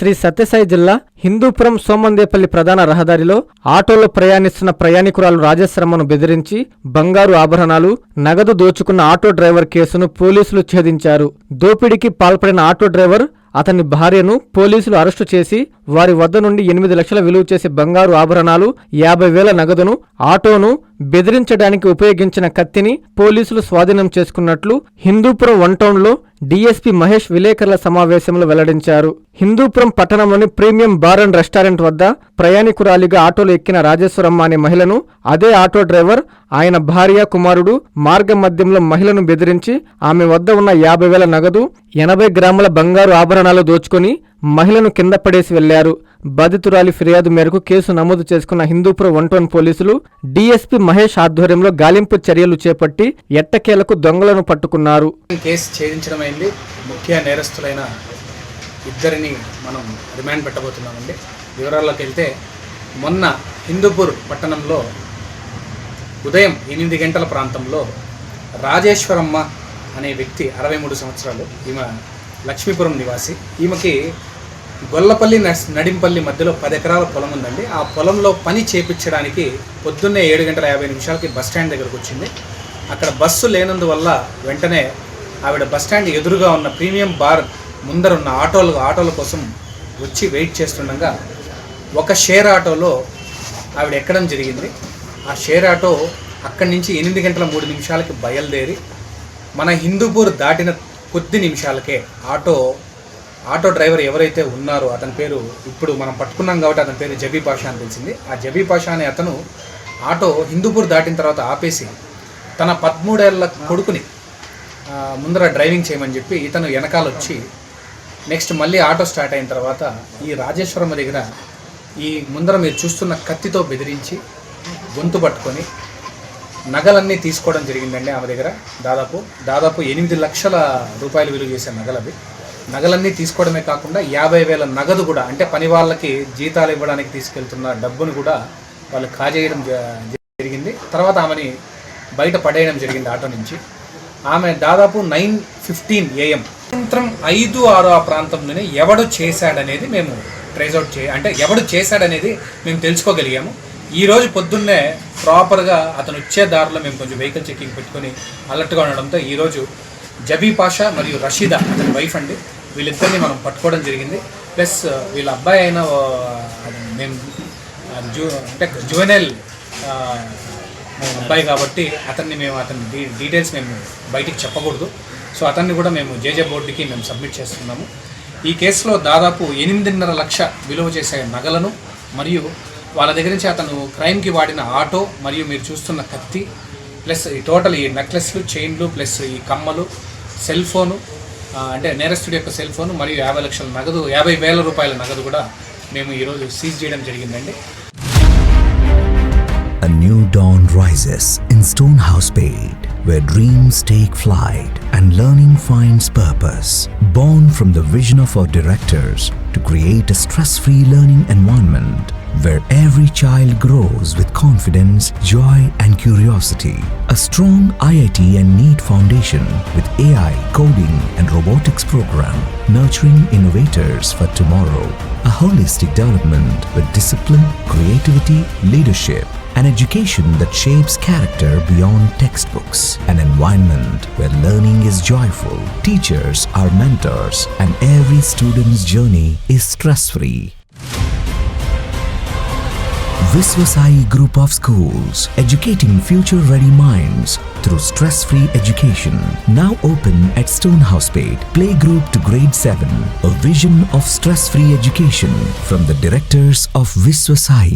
శ్రీ సత్యసాయి జిల్లా హిందూపురం సోమందేపల్లి ప్రధాన రహదారిలో ఆటోలో ప్రయాణిస్తున్న ప్రయాణికురాలు రాజేశ్వరమ్మను బెదిరించి బంగారు ఆభరణాలు, నగదు దోచుకున్న ఆటో డ్రైవర్ కేసును పోలీసులు ఛేదించారు. దోపిడీకి పాల్పడిన ఆటో డ్రైవర్, అతని భార్యను పోలీసులు అరెస్టు చేసి వారి వద్ద నుండి 8 లక్షల విలువ చేసే బంగారు ఆభరణాలు, 50,000 నగదును, ఆటోను, బెదిరించడానికి ఉపయోగించిన కత్తిని పోలీసులు స్వాధీనం చేసుకున్నట్లు హిందూపురం 1 టౌన్లో డీఎస్పీ మహేష్ విలేకరుల సమావేశంలో వెల్లడించారు. హిందూపురం పట్టణంలోని ప్రీమియం బార్ అండ్ రెస్టారెంట్ వద్ద ప్రయాణికురాలిగా ఆటోలో ఎక్కిన రాజేశ్వరమ్మ అనే మహిళను అదే ఆటో డ్రైవర్, ఆయన భార్య, కుమారుడు మార్గ మధ్యంలో మహిళను బెదిరించి ఆమె వద్ద ఉన్న 50,000 నగదు, 80 గ్రాముల బంగారు ఆభరణాలు దోచుకొని మహిళను కింద పడేసి వెళ్లారు. బాధితురాలి ఫిర్యాదు మేరకు కేసు నమోదు చేసుకున్న హిందూపురం 1 టౌన్ పోలీసులు డీఎస్పీ మహేష్ ఆధ్వర్యంలో గాలింపు చర్యలు చేపట్టి ఎట్టకేలకు దొంగలను పట్టుకున్నారు. కేసు ఛేదించడమైంది. ముఖ్య నేరస్తులైన ఇద్దరిని మనం రిమాండ్ పెట్టబోతున్నామండి. వివరాల్లోకి వెళ్తే, మొన్న హిందూపూర్ పట్టణంలో ఉదయం 8 గంటల ప్రాంతంలో రాజేశ్వరమ్మ అనే వ్యక్తి 63 సంవత్సరాలు, ఈమె లక్ష్మీపురం నివాసి. ఈమెకి గొల్లపల్లి నడింపల్లి మధ్యలో 10 ఎకరాల పొలం ఉందండి. ఆ పొలంలో పని చేపించడానికి పొద్దున్నే 7:50 బస్టాండ్ దగ్గరకు వచ్చింది. అక్కడ బస్సు లేనందువల్ల వెంటనే ఆవిడ బస్టాండ్ ఎదురుగా ఉన్న ప్రీమియం బార్ ముందరున్న ఆటోల కోసం వచ్చి వెయిట్ చేస్తుండగా ఒక షేర్ ఆటోలో ఆవిడ ఎక్కడం జరిగింది. ఆ షేర్ ఆటో అక్కడి నుంచి 8:03 బయలుదేరి మన హిందూపూర్ దాటిన కొద్ది నిమిషాలకే ఆటో డ్రైవర్ ఎవరైతే ఉన్నారో అతని పేరు ఇప్పుడు మనం పట్టుకున్నాం కాబట్టి అతని పేరు జబీ పాషా అని తెలిసింది. ఆ జబీ పాషా అనే అతను ఆటో హిందూపూర్ దాటిన తర్వాత ఆపేసి తన 13 ఏళ్ల కొడుకుని ముందర డ్రైవింగ్ చేయమని చెప్పి ఇతను వెనకాల వచ్చి నెక్స్ట్ మళ్ళీ ఆటో స్టార్ట్ అయిన తర్వాత ఈ రాజేశ్వరమ్మ దగ్గర ఈ ముందర మీరు చూస్తున్న కత్తితో బెదిరించి గొంతు పట్టుకొని నగలన్నీ తీసుకోవడం జరిగిందండి. ఆమె దగ్గర దాదాపు 8 లక్షల రూపాయలు విలువ చేసే నగలన్నీ తీసుకోవడమే కాకుండా 50,000 నగదు కూడా, అంటే పని వాళ్ళకి జీతాలు ఇవ్వడానికి తీసుకెళ్తున్న డబ్బును కూడా వాళ్ళు కాజేయడం జరిగింది. తర్వాత ఆమెని బయట పడేయడం జరిగింది ఆటో నుంచి. ఆమె దాదాపు 9:15 AM సాయంత్రం 5-6 ఆ ప్రాంతంలోనే ఎవడు చేశాడనేది మేము ఎవడు చేశాడనేది మేము తెలుసుకోగలిగాము. ఈరోజు పొద్దున్నే ప్రాపర్గా అతను వచ్చే దారిలో మేము కొంచెం వెహికల్ చెకింగ్ పెట్టుకొని అలర్ట్గా ఉండడంతో ఈరోజు జబీ పాషా మరియు రషీదా అతని వైఫ్ అండి, వీళ్ళిద్దరిని మనం పట్టుకోవడం జరిగింది. ప్లస్ వీళ్ళ అబ్బాయి అయిన మేము జువెనైల్ అబ్బాయి కాబట్టి అతని డీటెయిల్స్ మేము బయటికి చెప్పకూడదు. సో అతన్ని కూడా మేము జేజే బోర్డుకి మేము సబ్మిట్ చేస్తున్నాము. ఈ కేసులో దాదాపు 8.5 లక్ష విలువ చేసే నగలను మరియు వాళ్ళ దగ్గర నుంచి అతను క్రైమ్కి వాడిన ఆటో మరియు మీరు చూస్తున్న కత్తి ప్లస్ ఈ టోటల్ ఈ నెక్లెస్లు, చైన్లు ప్లస్ ఈ కమ్మలు, సెల్ ఫోను, అంటే నేరస్తుడి యొక్క సెల్ ఫోను మరియు 50 లక్షల నగదు, 50,000 రూపాయల నగదు కూడా మేము ఈరోజు సీజ్ చేయడం జరిగిందండి. A new dawn rises in Stonehousepet, where dreams take flight and learning finds purpose. Born from the vision of our directors to create a stress-free learning environment where every child grows with confidence, joy and curiosity. A strong IIT and NEET foundation with AI, coding and robotics program nurturing innovators for tomorrow. A holistic development with discipline, creativity, leadership, an education that shapes character beyond textbooks, an environment where learning is joyful, teachers are mentors, and every student's journey is stress-free. Viswasai Group of Schools, educating future-ready minds through stress-free education. Now open at Stonehousepet, playgroup to grade 7. A vision of stress-free education from the directors of Viswasai.